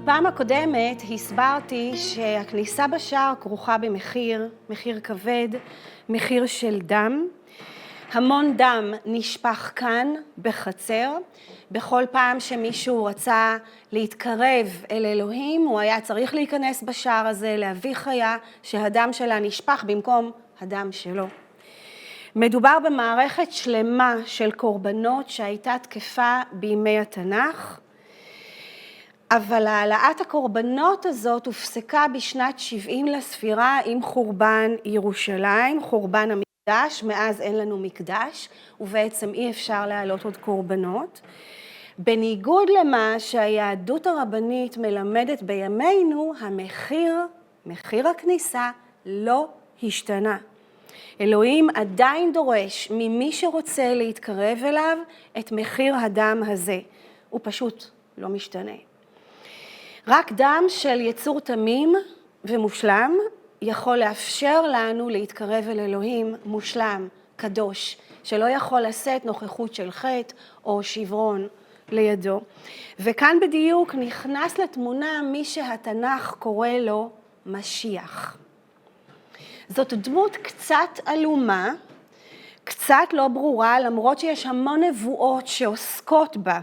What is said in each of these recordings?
בפעם הקודמת הסברתי שהכניסה בשער כרוכה במחיר, מחיר כבד, מחיר של דם. המון דם נשפך כאן בחצר. בכל פעם שמישהו רצה להתקרב אל אלוהים, הוא היה צריך להיכנס בשער הזה, להביא חיה שהדם שלה נשפך במקום הדם שלו. מדובר במערכת שלמה של קורבנות שהייתה תקפה בימי התנ"ך, אבל העלאת הקורבנות הזאת הופסקה בשנת 70 לספירה עם חורבן ירושלים, חורבן המקדש, מאז אין לנו מקדש, ובעצם אי אפשר להעלות עוד קורבנות. בניגוד למה שהיהדות הרבנית מלמדת בימינו, מחיר הכניסה לא השתנה. אלוהים עדיין דורש ממי שרוצה להתקרב אליו את מחיר הדם הזה. הוא פשוט לא משתנה. רק דם של יצור תמים ומושלם יכול לאפשר לנו להתקרב אל אלוהים מושלם, קדוש, שלא יכול לשאת נוכחות של חטא או שברון לידו. וכאן בדיוק נכנס לתמונה מי שהתנ"ך קורא לו משיח. זאת דמות קצת עלומה, קצת לא ברורה, למרות שיש המון נבואות שעוסקות בה.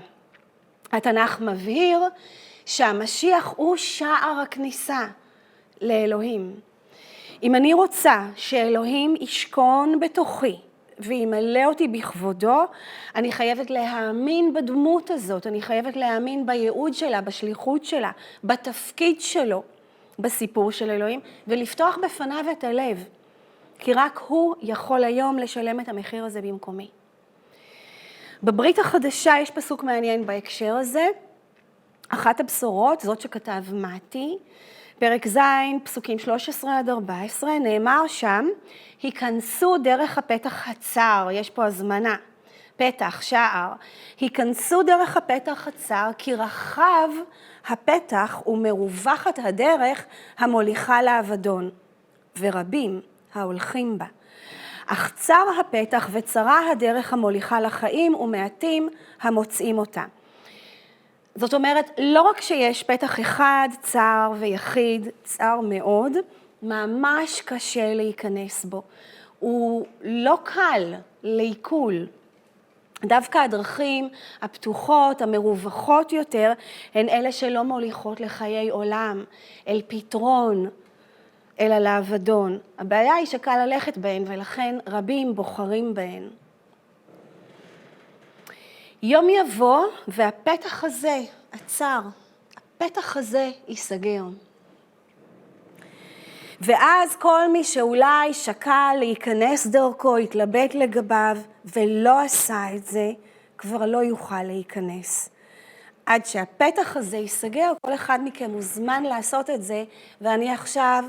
התנ"ך מבהיר שהמשיח הוא שער הכניסה לאלוהים. אם אני רוצה שאלוהים ישכון בתוכי וימלא אותי בכבודו, אני חייבת להאמין בדמות הזאת, אני חייבת להאמין בייעוד שלה, בשליחות שלה, בתפקיד שלו, בסיפור של אלוהים, ולפתוח בפניו את הלב, כי רק הוא יכול היום לשלם את המחיר הזה במקומי. בברית החדשה יש פסוק מעניין בהקשר הזה, אחת הבשורות, זאת שכתב מתי, פרק ז', פסוקים 13-14, נאמר שם, היכנסו דרך הפתח הצר, יש פה הזמנה, פתח, שער, היכנסו דרך הפתח הצר, כי רחב הפתח ומרווחת הדרך המוליכה לאבדון, ורבים ההולכים בה. אך צר הפתח וצרה הדרך המוליכה לחיים, ומעטים המוצאים אותה. זאת אומרת, לא רק שיש פתח אחד, צר ויחיד, צר מאוד, ממש קשה להיכנס בו. הוא לא קל לעיכול. דווקא הדרכים הפתוחות, המרווחות יותר, הן אלה שלא מוליכות לחיי עולם, אל פתרון, אלא לאבדון. הבעיה היא שקל ללכת בהן, ולכן רבים בוחרים בהן. יום יבוא והפתח הזה, הצר, הפתח הזה ייסגר. ואז כל מי שאולי שקל להיכנס דרכו, התלבט לגביו ולא עשה את זה, כבר לא יוכל להיכנס. עד שהפתח הזה ייסגר, כל אחד מכם מוזמן לעשות את זה, ואני עכשיו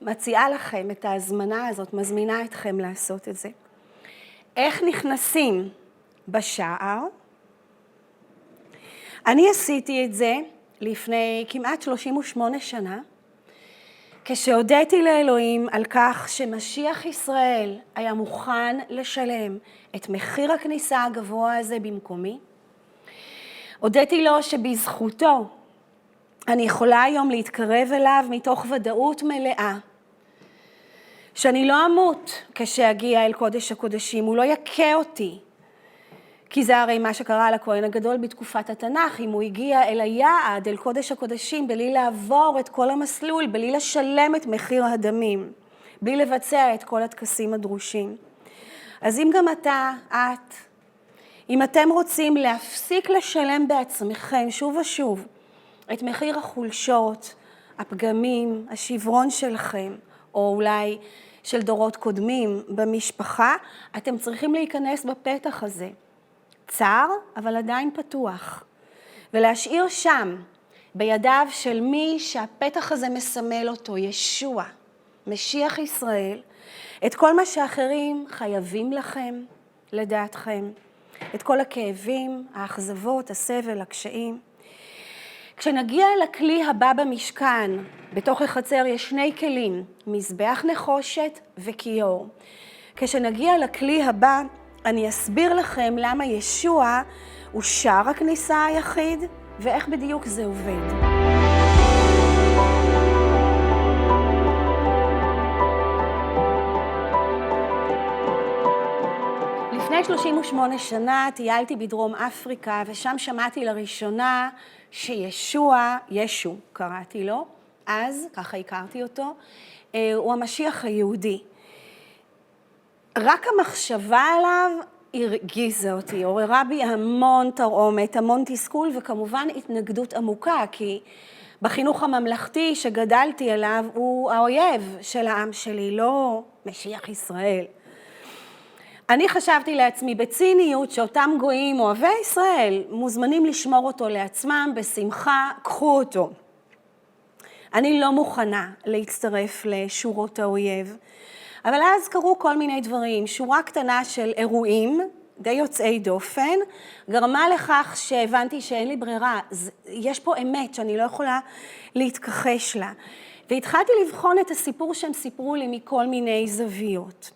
מציעה לכם את ההזמנה הזאת, מזמינה אתכם לעשות את זה. איך נכנסים בשער? אני עשיתי את זה לפני כמעט 38 שנה, כשהודיתי לאלוהים על כך שמשיח ישראל היה מוכן לשלם את מחיר הכניסה הגבוה הזה במקומי. הודיתי לו שבזכותו אני יכולה היום להתקרב אליו מתוך ודאות מלאה, שאני לא אמות כשאגיע אל קודש הקודשים, הוא לא יקה אותי, כי זה הרי מה שקרה לכהן הגדול בתקופת התנ"ך, אם הוא הגיע אל היעד, אל קודש הקודשים, בלי לעבור את כל המסלול, בלי לשלם את מחיר הדמים, בלי לבצע את כל הטקסים הדרושים. אז אם גם אם אתם רוצים להפסיק לשלם בעצמכם שוב ושוב את מחיר החולשות, הפגמים, השברון שלכם, או אולי של דורות קודמים במשפחה, אתם צריכים להיכנס בפתח הזה. צר, אבל עדיין פתוח. ולהשאיר שם, בידיו של מי שהפתח הזה מסמל אותו, ישוע, משיח ישראל, את כל מה שאחרים חייבים לכם, לדעתכם. את כל הכאבים, האכזבות, הסבל, הקשיים. כשנגיע לכלי הבא במשכן, בתוך החצר יש שני כלים, מזבח נחושת וכיור. כשנגיע לכלי הבא, אני אסביר לכם למה ישוע הוא שער הכניסה היחיד, ואיך בדיוק זה עובד. לפני 38 שנה טיילתי בדרום אפריקה, ושם שמעתי לראשונה ישו קראתי לו, אז ככה הכרתי אותו, הוא המשיח היהודי. רק המחשבה עליו הרגיזה אותי, עוררה בי המון תרעומת, המון תסכול, וכמובן התנגדות עמוקה, כי בחינוך הממלכתי שגדלתי עליו הוא האויב של העם שלי, לא משיח ישראל. אני חשבתי לעצמי בציניות שאותם גויים אוהבי ישראל מוזמנים לשמור אותו לעצמם בשמחה, קחו אותו. אני לא מוכנה להצטרף לשורות האויב, אבל אז קרו כל מיני דברים. שורה קטנה של אירועים די יוצאי דופן גרמה לכך שהבנתי שאין לי ברירה. יש פה אמת שאני לא יכולה להתכחש לה. והתחלתי לבחון את הסיפור שהם סיפרו לי מכל מיני זוויות.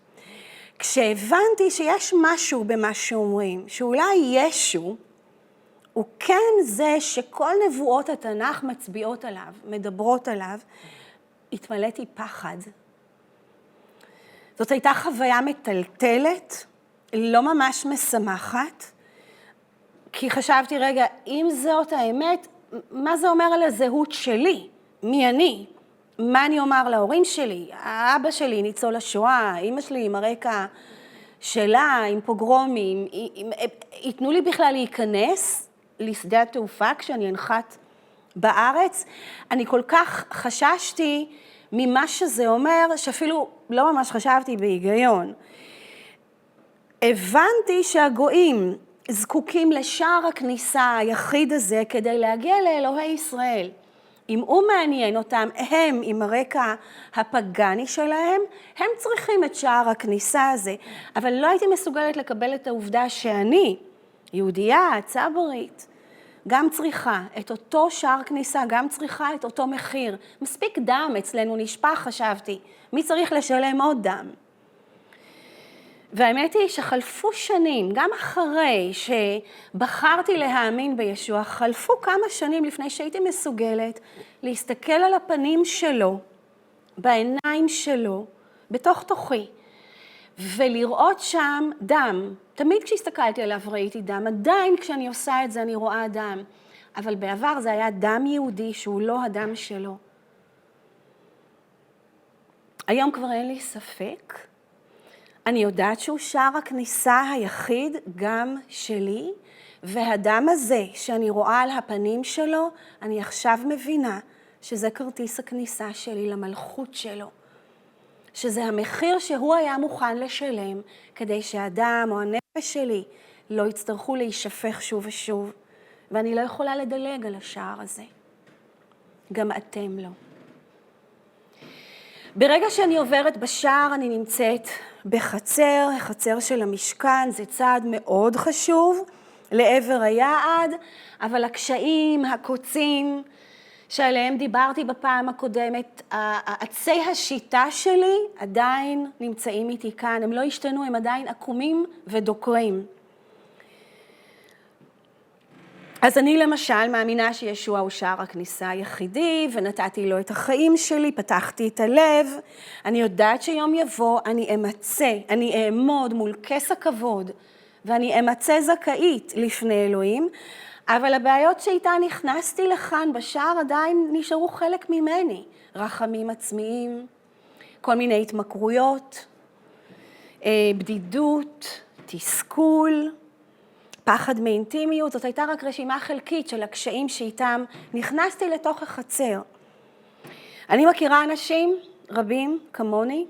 כשהבנתי שיש משהו במה שאומרים, שאולי ישו הוא כן זה שכל נבואות התנ"ך מצביעות עליו, מדברות עליו, התמלאתי פחד. זאת הייתה חוויה מטלטלת, לא ממש משמחת, כי חשבתי, רגע, אם זאת האמת, מה זה אומר על הזהות שלי? מי אני? מה אני אומר להורים שלי? האבא שלי ניצול השואה, אמא שלי עם הרקע שלה, עם פוגרומים, ייתנו לי בכלל להיכנס לשדה התעופה כשאני אנחת בארץ. אני כל כך חששתי ממה שזה אומר, שאפילו לא ממש חשבתי בהיגיון. הבנתי שהגויים זקוקים לשער הכניסה היחיד הזה כדי להגיע לאלוהי ישראל. אם הוא מעניין אותם, הם עם הרקע הפגני שלהם, הם צריכים את שער הכניסה הזה. אבל לא הייתי מסוגלת לקבל את העובדה שאני, יהודייה, צברית, גם צריכה את אותו שער כניסה, גם צריכה את אותו מחיר. מספיק דם אצלנו נשפך, חשבתי. מי צריך לשלם עוד דם? והאמת היא שחלפו שנים, גם אחרי שבחרתי להאמין בישוע, חלפו כמה שנים לפני שהייתי מסוגלת להסתכל על הפנים שלו, בעיניים שלו, בתוך תוכי, ולראות שם דם. תמיד כשהסתכלתי עליו ראיתי דם, עדיין כשאני עושה את זה אני רואה דם. אבל בעבר זה היה דם יהודי שהוא לא הדם שלו. היום כבר אין לי ספק. אני יודעת שהוא שער הכניסה היחיד גם שלי, והדם הזה שאני רואה על הפנים שלו, אני עכשיו מבינה שזה כרטיס הכניסה שלי למלכות שלו. שזה המחיר שהוא היה מוכן לשלם, כדי שהאדם או הנפש שלי לא יצטרכו להישפך שוב ושוב. ואני לא יכולה לדלג על השער הזה. גם אתם לא. ברגע שאני עוברת בשער, אני נמצאת בחצר, החצר של המשכן, זה צעד מאוד חשוב לעבר היעד, אבל הקשיים, הקוצים שעליהם דיברתי בפעם הקודמת, עצי השיטה שלי עדיין נמצאים איתי כאן, הם לא השתנו, הם עדיין עקומים ודוקרים. אז אני למשל מאמינה שישוע הוא שער הכניסה היחידי, ונתתי לו את החיים שלי, פתחתי את הלב. אני יודעת שיום יבוא, אני אעמוד מול כס הכבוד, ואני אמצא זכאית לפני אלוהים, אבל הבעיות שאיתה נכנסתי לכאן בשער עדיין נשארו חלק ממני. רחמים עצמיים, כל מיני התמכרויות, בדידות, תסכול, פחד מאינטימיות. זאת הייתה רק רשימה חלקית של הקשיים שאיתם נכנסתי לתוך החצר. אני מכירה אנשים רבים כמוני,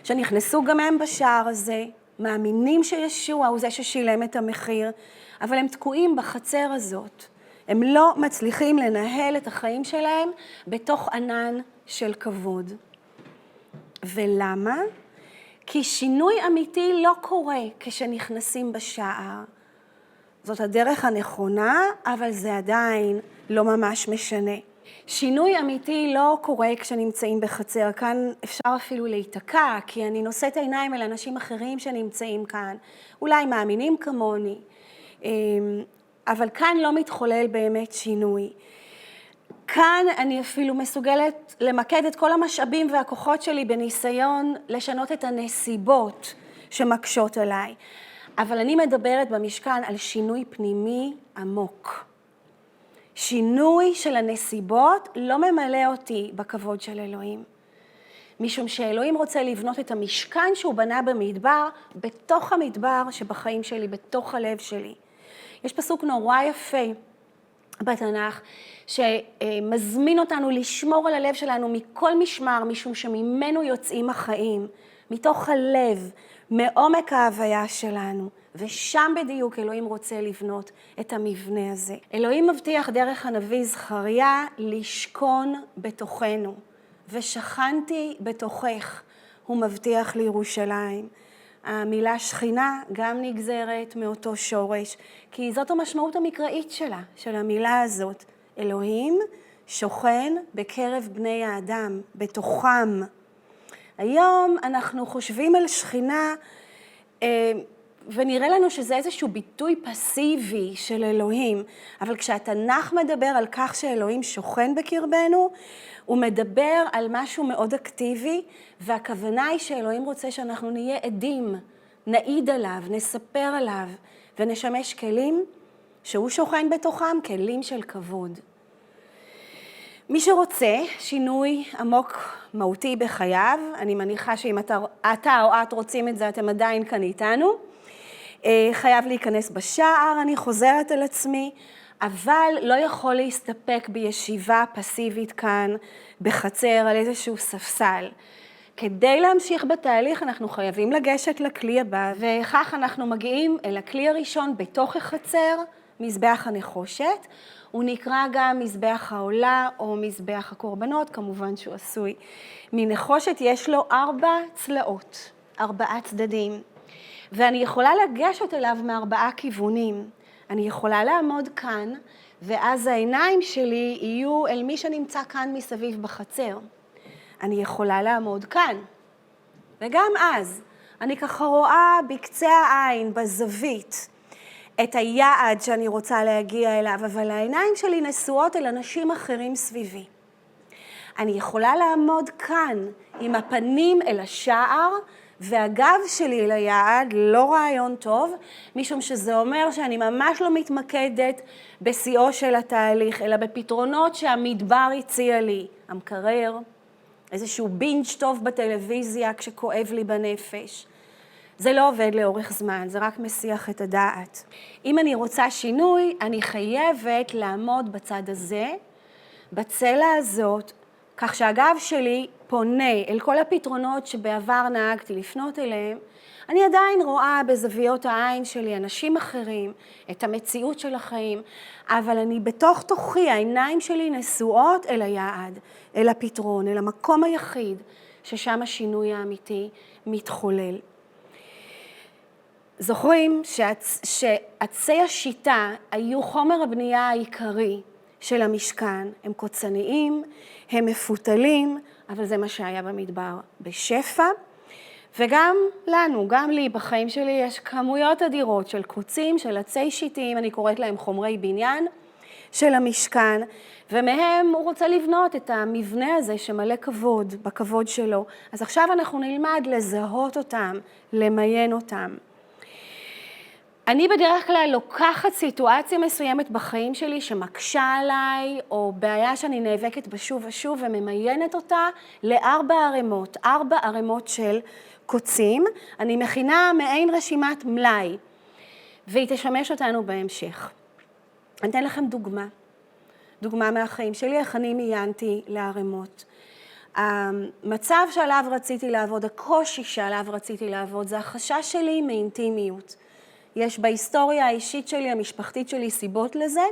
שנכנסו גם הם בשער הזה, מאמינים שישוע הוא זה ששילם את המחיר, אבל הם תקועים בחצר הזאת. הם לא מצליחים לנהל את החיים שלהם בתוך ענן של כבוד. ולמה? כי שינוי אמיתי לא קורה כשנכנסים בשער. זאת הדרך הנכונה, אבל זה עדיין לא ממש משנה. שינוי אמיתי לא קורה כשנמצאים בחצר, כאן אפשר אפילו להיתקע, כי אני נושאת עיניים אל אנשים אחרים שנמצאים כאן, אולי מאמינים כמוני, אבל כאן לא מתחולל באמת שינוי. כאן אני אפילו מסוגלת למקד את כל המשאבים והכוחות שלי בניסיון לשנות את הנסיבות שמקשות עליי. אבל אני מדברת במשכן על שינוי פנימי עמוק. שינוי של הנסיבות לא ממלא אותי בכבוד של אלוהים. משום שאלוהים רוצה לבנות את המשכן שהוא בנה במדבר, בתוך המדבר שבחיים שלי, בתוך הלב שלי. יש פסוק נורא יפה בתנ"ך, שמזמין אותנו לשמור על הלב שלנו מכל משמר, משום שממנו יוצאים החיים, מתוך הלב, מעומק ההוויה שלנו. ושם בדיוק אלוהים רוצה לבנות את המבנה הזה. אלוהים מבטיח דרך הנביא זכריה לשכון בתוכנו. ושכנתי בתוכך, הוא מבטיח לירושלים. המילה שכינה גם נגזרת מאותו שורש, כי זאת המשמעות המקראית שלה, של המילה הזאת. אלוהים שוכן בקרב בני האדם, בתוכם. היום אנחנו חושבים על שכינה, ונראה לנו שזה איזשהו ביטוי פסיבי של אלוהים, אבל כשהתנ"ך מדבר על כך שאלוהים שוכן בקרבנו, הוא מדבר על משהו מאוד אקטיבי, והכוונה היא שאלוהים רוצה שאנחנו נהיה עדים, נעיד עליו, נספר עליו, ונשמש כלים שהוא שוכן בתוכם, כלים של כבוד. מי שרוצה שינוי עמוק מהותי בחייו, אני מניחה שאם אתה או את רוצים את זה, אתם עדיין כאן איתנו, חייב להיכנס בשער, אני חוזרת על עצמי, אבל לא יכול להסתפק בישיבה פסיבית כאן בחצר על איזשהו ספסל. כדי להמשיך בתהליך אנחנו חייבים לגשת לכלי הבא, וכך אנחנו מגיעים אל הכלי הראשון בתוך החצר, מזבח הנחושת. הוא נקרא גם מזבח העולה או מזבח הקורבנות, כמובן שהוא עשוי מנחושת. יש לו 4 צלעות, 4 צדדים, ואני יכולה לגשת אליו מ4 כיוונים. אני יכולה לעמוד כאן, ואז העיניים שלי יהיו אל מי שנמצא כאן מסביב בחצר. אני יכולה לעמוד כאן, וגם אז אני ככה רואה בקצה העין, בזווית, את היעד שאני רוצה להגיע אליו, אבל העיניים שלי נשואות אל אנשים אחרים סביבי. אני יכולה לעמוד כאן עם הפנים אל השער, והגב שלי ליעד, לא רעיון טוב, משום שזה אומר שאני ממש לא מתמקדת בשיאו של התהליך, אלא בפתרונות שהמדבר הציע לי, המקרר, איזשהו בינג' טוב בטלוויזיה כשכואב לי בנפש. זה לא עובד לאורך זמן, זה רק מסיח את הדעת. אם אני רוצה שינוי, אני חייבת לעמוד בצד הזה, בצלע הזאת, כך שהגב שלי פונה אל כל הפתרונות שבעבר נהגתי לפנות אליהם. אני עדיין רואה בזוויות העין שלי אנשים אחרים, את המציאות של החיים, אבל אני בתוך תוכי, העיניים שלי נשואות אל היעד, אל הפתרון, אל המקום היחיד ששם השינוי האמיתי מתחולל. זוכרים שעצי השיטה היו חומר הבנייה העיקרי של המשכן. הם קוצניים, הם מפותלים, אבל זה מה שהיה במדבר בשפע. וגם לנו, גם לי בחיים שלי, יש כמויות אדירות של קוצים, של עצי שיטים, אני קוראת להם חומרי בניין של המשכן, ומהם הוא רוצה לבנות את המבנה הזה שמלא כבוד, בכבוד שלו. אז עכשיו אנחנו נלמד לזהות אותם, למיין אותם. אני בדרך כלל לוקחת סיטואציה מסוימת בחיים שלי שמקשה עליי, או בעיה שאני נאבקת בשוב ושוב וממיינת אותה ל4 ערימות, 4 ערימות של קוצים. אני מכינה מעין רשימת מלאי, והיא תשמש אותנו בהמשך. אני אתן לכם דוגמה מהחיים שלי, איך אני מיינתי לערימות. המצב שעליו רציתי לעבוד, הקושי שעליו רציתי לעבוד, זה החשש שלי מאינטימיות. יש בהיסטוריה האישית שלי, המשפחתית שלי, סיבות לזה,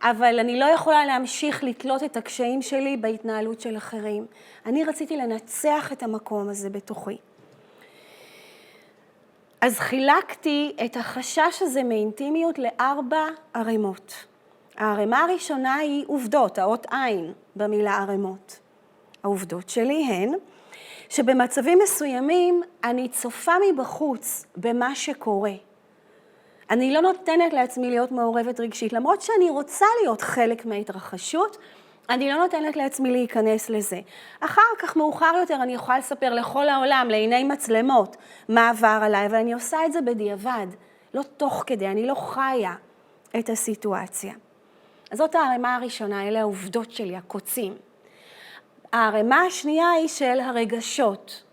אבל אני לא יכולה להמשיך לתלות את הקשיים שלי בהתנהלות של אחרים. אני רציתי לנצח את המקום הזה בתוכי. אז חילקתי את החשש הזה מאינטימיות ל4 ערימות. הערימה הראשונה היא עובדות, האות עין במילה ערימות. העובדות שלי הן שבמצבים מסוימים אני צופה מבחוץ במה שקורה. אני לא נותנת לעצמי להיות מעורבת רגשית, למרות שאני רוצה להיות חלק מההתרחשות, אני לא נותנת לעצמי להיכנס לזה. אחר כך, מאוחר יותר, אני יכולה לספר לכל העולם, לעיני מצלמות, מה עבר עליי, אבל אני עושה את זה בדיעבד, לא תוך כדי, אני לא חיה את הסיטואציה. אז זאת הערימה הראשונה, אלה העובדות שלי, הקוצים. הערימה השנייה היא של הרגשות,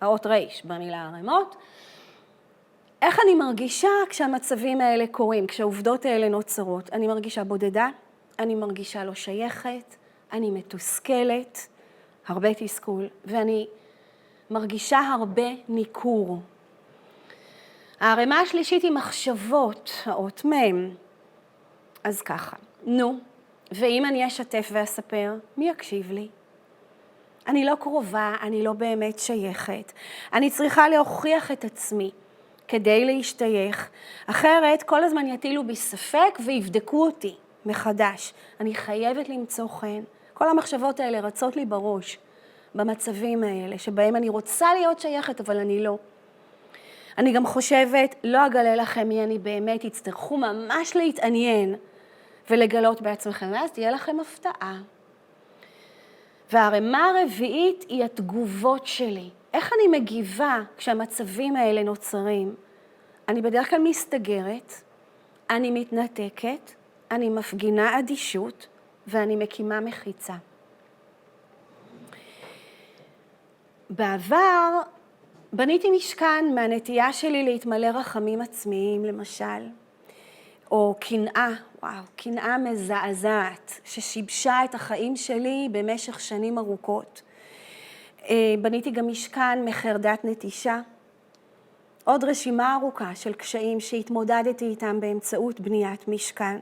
האות ריש במילה ערימות. איך אני מרגישה כשהמצבים האלה קורים, כשהעובדות האלה נוצרות? אני מרגישה בודדה, אני מרגישה לא שייכת, אני מתוסכלת, הרבה תסכול, ואני מרגישה הרבה ניכור. הערימה השלישית היא מחשבות, האות מ'. אז ככה, נו, ואם אני אשתף ואספר, מי יקשיב לי? אני לא קרובה, אני לא באמת שייכת. אני צריכה להוכיח את עצמי כדי להשתייך. אחרת, כל הזמן יטילו בי ספק ויבדקו אותי מחדש. אני חייבת למצוא חן. כל המחשבות האלה רצות לי בראש, במצבים האלה, שבהם אני רוצה להיות שייכת, אבל אני לא. אני גם חושבת, לא אגלה לכם מי אני באמת, יצטרכו ממש להתעניין ולגלות בעצמכם, ואז תהיה לכם הפתעה. והערימה הרביעית היא התגובות שלי. איך אני מגיבה כשהמצבים האלה נוצרים? אני בדרך כלל מסתגרת, אני מתנתקת, אני מפגינה אדישות ואני מקימה מחיצה. בעבר בניתי משכן מהנטייה שלי להתמלא רחמים עצמיים, למשל, או קנאה, קנאה מזעזעת, ששיבשה את החיים שלי במשך שנים ארוכות. בניתי גם משכן מחרדת נטישה, עוד רשימה ארוכה של קשיים שהתמודדתי איתם באמצעות בניית משכן.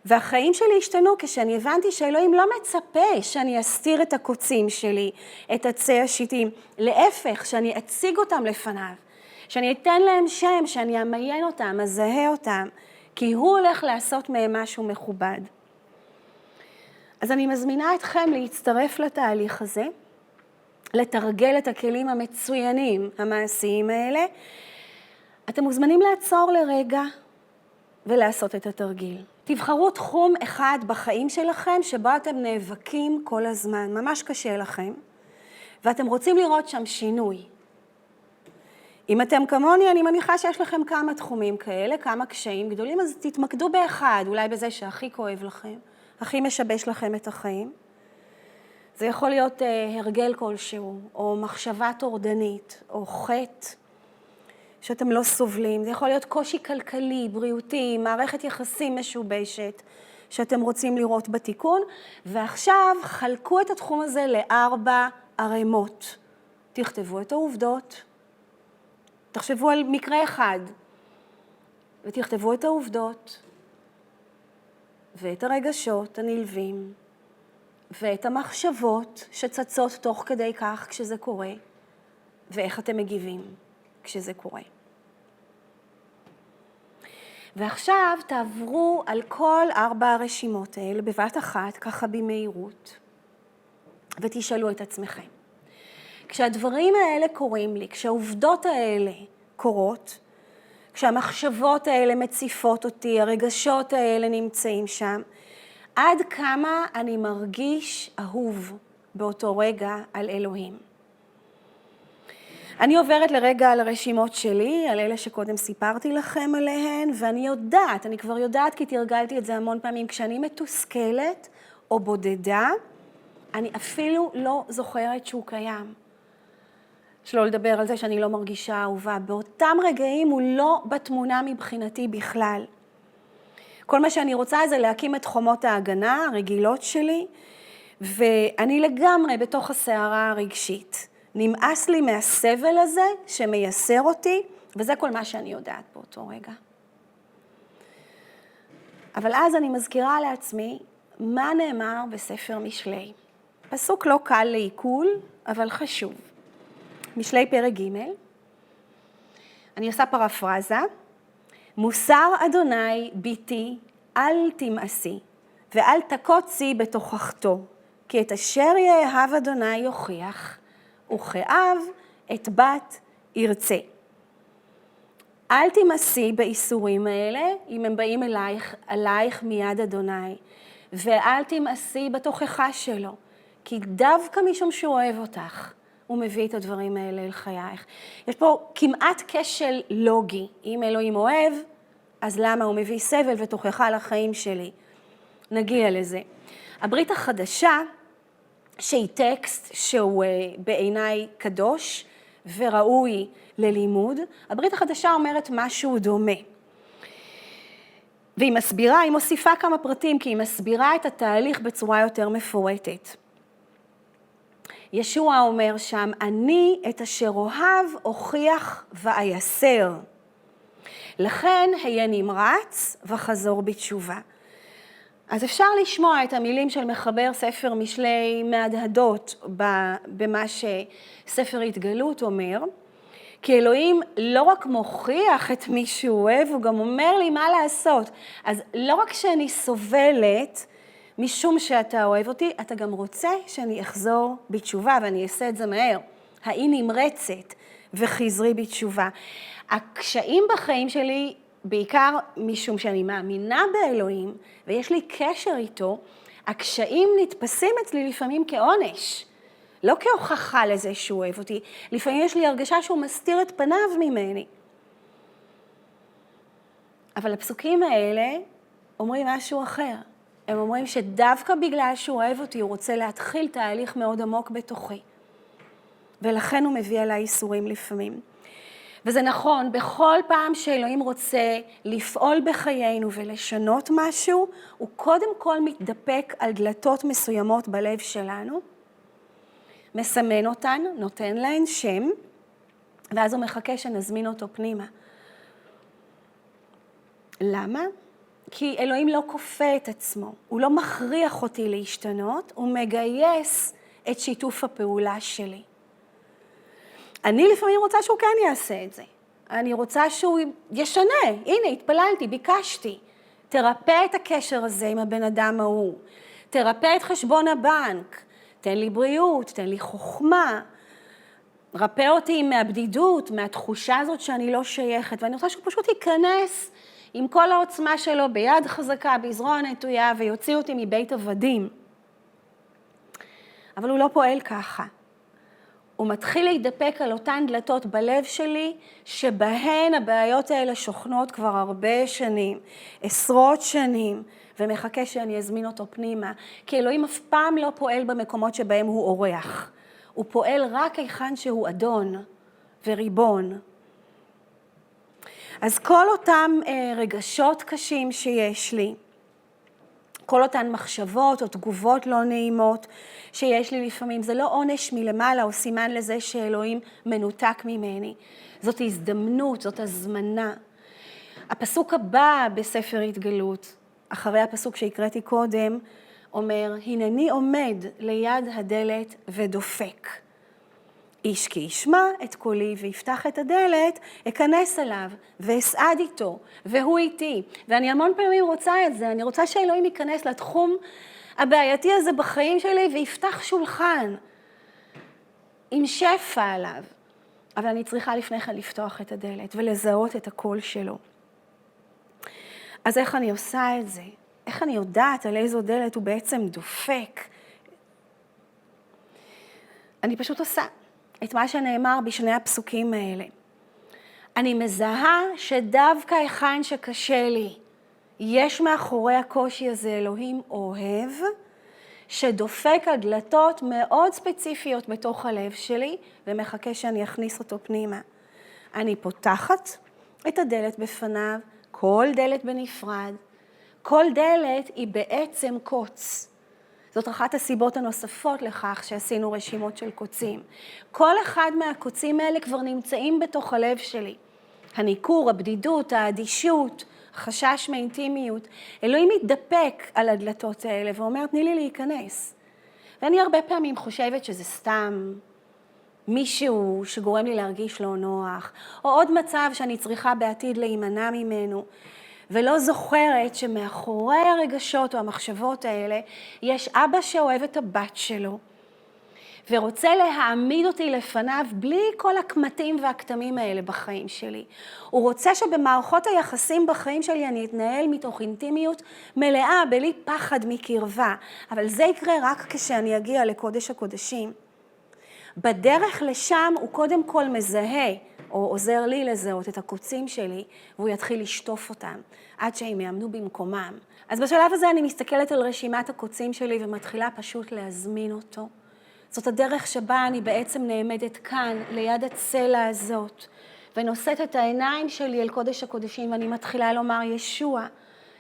והחיים שלי השתנו כשאני הבנתי שאלוהים לא מצפה שאני אסתיר את הקוצים שלי, את עצי השיטים, להפך, שאני אציג אותם לפניו, שאני אתן להם שם, שאני אמיין אותם, אזהה אותם, כי הוא הולך לעשות מהם משהו מכובד. אז אני מזמינה אתכם להצטרף לתהליך הזה, לתרגל את הכלים המצוינים, המעשיים האלה. אתם מוזמנים לעצור לרגע ולעשות את התרגיל. תבחרו תחום אחד בחיים שלכם שבו אתם נאבקים כל הזמן, ממש קשה לכם, ואתם רוצים לראות שם שינוי. אם אתם כמוני, אני מניחה שיש לכם כמה תחומים כאלה, כמה קשיים גדולים, אז תתמקדו באחד, אולי בזה שהכי כואב לכם, הכי משבש לכם את החיים. זה יכול להיות הרגל כלשהו, או מחשבה טורדנית, או חטא שאתם לא סובלים. זה יכול להיות קושי כלכלי, בריאותי, מערכת יחסים משובשת, שאתם רוצים לראות בתיקון. ועכשיו חלקו את התחום הזה ל4 ערימות. תכתבו את העובדות, תחשבו על מקרה אחד, ותכתבו את העובדות, ואת הרגשות הנלווים, ואת המחשבות שצצות תוך כדי כך כשזה קורה, ואיך אתם מגיבים כשזה קורה. ועכשיו תעברו על כל 4 הרשימות האלה בבת אחת, ככה במהירות, ותשאלו את עצמכם. כשהדברים האלה קורים לי, כשהעובדות האלה קורות, כשהמחשבות האלה מציפות אותי, הרגשות האלה נמצאים שם, עד כמה אני מרגיש אהוב באותו רגע על אלוהים. אני עוברת לרגע על הרשימות שלי, על אלה שקודם סיפרתי לכם עליהן, ואני יודעת, אני כבר יודעת כי תרגלתי את זה המון פעמים, כשאני מתוסכלת או בודדה, אני אפילו לא זוכרת שהוא קיים. שלא לדבר על זה שאני לא מרגישה אהובה. באותם רגעים הוא לא בתמונה מבחינתי בכלל. כל מה שאני רוצה זה להקים את חומות ההגנה הרגילות שלי, ואני לגמרי בתוך הסערה הרגשית. נמאס לי מהסבל הזה שמייסר אותי, וזה כל מה שאני יודעת באותו רגע. אבל אז אני מזכירה לעצמי מה נאמר בספר משלי. פסוק לא קל לעיכול, אבל חשוב. משלי פרק ג', אני עושה פרפרזה. מוסר אדוני ביתי אל תמאסי, ואל תקוצי בתוכחתו, כי את אשר יאהב אדוני יוכיח, וכאב את בת ירצה. אל תמאסי באיסורים האלה, אם הם באים אלייך מיד אדוני, ואל תמאסי בתוכחה שלו, כי דווקא משום שהוא אוהב אותך, הוא מביא את הדברים האלה אל חייך. יש פה כמעט כשל לוגי. אם אלוהים אוהב, אז למה הוא מביא סבל ותוכחה לחיים שלי? נגיע לזה. הברית החדשה, שהיא טקסט שהוא בעיניי קדוש וראוי ללימוד, הברית החדשה אומרת משהו דומה. והיא מסבירה, היא מוסיפה כמה פרטים, כי היא מסבירה את התהליך בצורה יותר מפורטת. ישוע אומר שם, אני את אשר אוהב אוכיח ואייסר. לכן היה נמרץ וחזור בתשובה. אז אפשר לשמוע את המילים של מחבר ספר משלי מהדהדות במה שספר התגלות אומר, כי אלוהים לא רק מוכיח את מי שהוא אוהב, הוא גם אומר לי מה לעשות. אז לא רק שאני סובלת משום שאתה אוהב אותי, אתה גם רוצה שאני אחזור בתשובה, ואני אעשה את זה מהר. האי נמרצת וחזרי בתשובה. הקשיים בחיים שלי, בעיקר משום שאני מאמינה באלוהים, ויש לי קשר איתו, הקשיים נתפסים אצלי לפעמים כעונש. לא כהוכחה לזה שהוא אוהב אותי, לפעמים יש לי הרגשה שהוא מסתיר את פניו ממני. אבל הפסוקים האלה אומרים משהו אחר. הם אומרים שדווקא בגלל שהוא אוהב אותי, הוא רוצה להתחיל תהליך מאוד עמוק בתוכי. ולכן הוא מביא עליי איסורים לפעמים. וזה נכון, בכל פעם שאלוהים רוצה לפעול בחיינו ולשנות משהו, הוא קודם כל מתדפק על דלתות מסוימות בלב שלנו, מסמן אותן, נותן להן שם, ואז הוא מחכה שנזמין אותו פנימה. למה? כי אלוהים לא כופה את עצמו, הוא לא מכריח אותי להשתנות, הוא מגייס את שיתוף הפעולה שלי. אני לפעמים רוצה שהוא כן יעשה את זה. אני רוצה שהוא ישנה. הנה, התפללתי, ביקשתי. תרפא את הקשר הזה עם הבן אדם ההוא. תרפא את חשבון הבנק. תן לי בריאות, תן לי חוכמה. רפא אותי מהבדידות, מהתחושה הזאת שאני לא שייכת. ואני רוצה שהוא פשוט ייכנס עם כל העוצמה שלו ביד חזקה, בזרוע נטויה, ויוציא אותי מבית עבדים. אבל הוא לא פועל ככה. הוא מתחיל להידפק על אותן דלתות בלב שלי, שבהן הבעיות האלה שוכנות כבר הרבה שנים, עשרות שנים, ומחכה שאני אזמין אותו פנימה. כי אלוהים אף פעם לא פועל במקומות שבהם הוא אורח. הוא פועל רק היכן שהוא אדון וריבון. אז כל אותם רגשות קשים שיש לי, כל אותן מחשבות או תגובות לא נעימות שיש לי לפעמים, זה לא עונש מלמעלה או סימן לזה שאלוהים מנותק ממני. זאת הזדמנות, זאת הזמנה. הפסוק הבא בספר התגלות, אחרי הפסוק שהקראתי קודם, אומר, הנני עומד ליד הדלת ודופק. איש כי ישמע את קולי ויפתח את הדלת, אכנס אליו ואסעד איתו, והוא איתי. ואני המון פעמים רוצה את זה, אני רוצה שאלוהים ייכנס לתחום הבעייתי הזה בחיים שלי ויפתח שולחן עם שפע עליו. אבל אני צריכה לפני כן לפתוח את הדלת ולזהות את הקול שלו. אז איך אני עושה את זה? איך אני יודעת על איזו דלת הוא בעצם דופק? אני פשוט עושה את מה שנאמר בשני הפסוקים האלה. אני מזהה שדווקא היכן שקשה לי, יש מאחורי הקושי הזה אלוהים אוהב, שדופק על דלתות מאוד ספציפיות בתוך הלב שלי, ומחכה שאני אכניס אותו פנימה. אני פותחת את הדלת בפניו, כל דלת בנפרד. כל דלת היא בעצם קוץ. זאת אחת הסיבות הנוספות לכך שעשינו רשימות של קוצים. כל אחד מהקוצים האלה כבר נמצאים בתוך הלב שלי. הניכור, הבדידות, האדישות, חשש מאינטימיות. אלוהים מתדפק על הדלתות האלה ואומר, תני לי להיכנס. ואני הרבה פעמים חושבת שזה סתם מישהו שגורם לי להרגיש לא נוח, או עוד מצב שאני צריכה בעתיד להימנע ממנו. ולא זוכרת שמאחורי הרגשות או המחשבות האלה, יש אבא שאוהב את הבת שלו, ורוצה להעמיד אותי לפניו בלי כל הקמטים והכתמים האלה בחיים שלי. הוא רוצה שבמערכות היחסים בחיים שלי אני אתנהל מתוך אינטימיות מלאה, בלי פחד מקרבה, אבל זה יקרה רק כשאני אגיע לקודש הקודשים. בדרך לשם הוא קודם כל מזהה, או עוזר לי לזהות את הקוצים שלי, והוא יתחיל לשטוף אותם, עד שהם יעמדו במקומם. אז בשלב הזה אני מסתכלת על רשימת הקוצים שלי, ומתחילה פשוט להזמין אותו. זאת הדרך שבה אני בעצם נעמדת כאן, ליד הצלע הזאת, ונושאת את העיניים שלי אל קודש הקודשים, ואני מתחילה לומר, ישוע,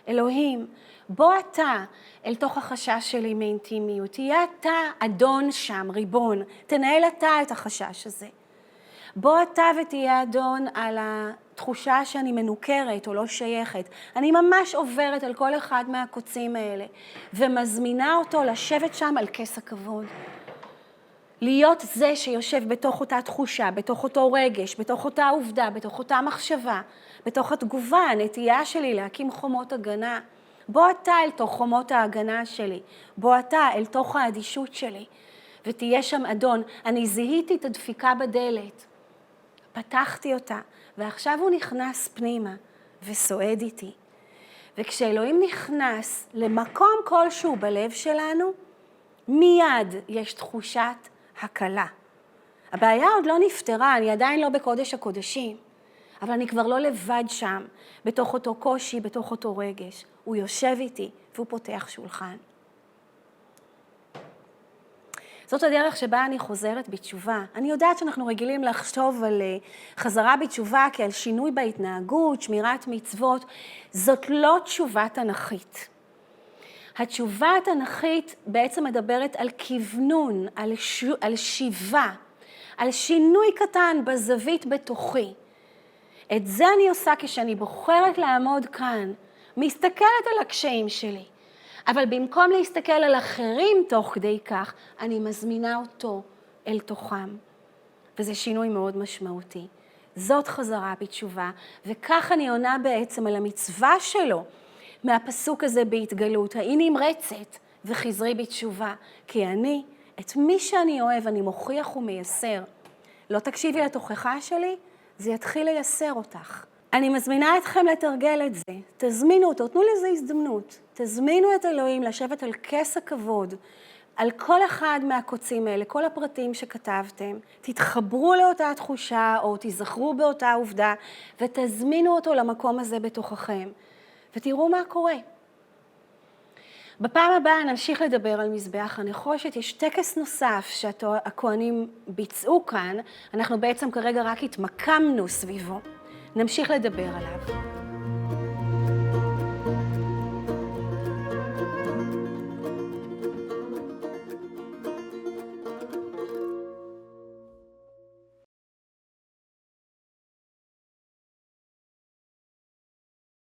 אלוהים, בוא אתה אל תוך החשש שלי מאינטימיות, תהיה אתה אדון שם, ריבון, תנהל אתה את החשש הזה. בוא אתה ותהיה אדון על התחושה שאני מנוכרת או לא שייכת. אני ממש עוברת על כל אחד מהקוצים האלה, ומזמינה אותו לשבת שם על כס הכבוד. להיות זה שיושב בתוך אותה תחושה, בתוך אותו רגש, בתוך אותה עובדה, בתוך אותה מחשבה, בתוך התגובה, הנטייה שלי להקים חומות הגנה. בוא אתה אל תוך חומות ההגנה שלי, בוא אתה אל תוך האדישות שלי, ותהיה שם אדון. אני זיהיתי את הדפיקה בדלת, פתחתי אותה, ועכשיו הוא נכנס פנימה וסועד איתי. וכשאלוהים נכנס למקום כלשהו בלב שלנו, מיד יש תחושת הקלה. הבעיה עוד לא נפתרה, אני עדיין לא בקודש הקודשים, אבל אני כבר לא לבד שם, בתוך אותו קושי, בתוך אותו רגש. הוא יושב איתי והוא פותח שולחן. זאת הדרך שבה אני חוזרת בתשובה. אני יודעת שאנחנו רגילים לחשוב על חזרה בתשובה כעל שינוי בהתנהגות, שמירת מצוות. זאת לא תשובה תנ"כית. התשובה התנ"כית בעצם מדברת על כוונון, על שיבה, על שינוי קטן בזווית בתוכי. את זה אני עושה כשאני בוחרת לעמוד כאן, מסתכלת על הקשיים שלי, אבל במקום להסתכל על אחרים תוך כדי כך, אני מזמינה אותו אל תוכם. וזה שינוי מאוד משמעותי. זאת חזרה בתשובה, וכך אני עונה בעצם על המצווה שלו, מהפסוק הזה בהתגלות, ההיא נמרצת וחזרי בתשובה, כי אני, את מי שאני אוהב, אני מוכיח ומייסר. לא תקשיבי לתוכחה שלי, זה יתחיל לייסר אותך. אני מזמינה אתכם לתרגל את זה, תזמינו אותו, תנו לזה הזדמנות, תזמינו את אלוהים לשבת על כס הכבוד, על כל אחד מהקוצים האלה, כל הפרטים שכתבתם, תתחברו לאותה תחושה או תזכרו באותה עובדה, ותזמינו אותו למקום הזה בתוככם. ותראו מה קורה. בפעם הבאה נמשיך לדבר על מזבח הנחושת. יש טקס נוסף שהכהנים ביצעו כאן. אנחנו בעצם כרגע רק התמקמנו סביבו. נמשיך לדבר עליו.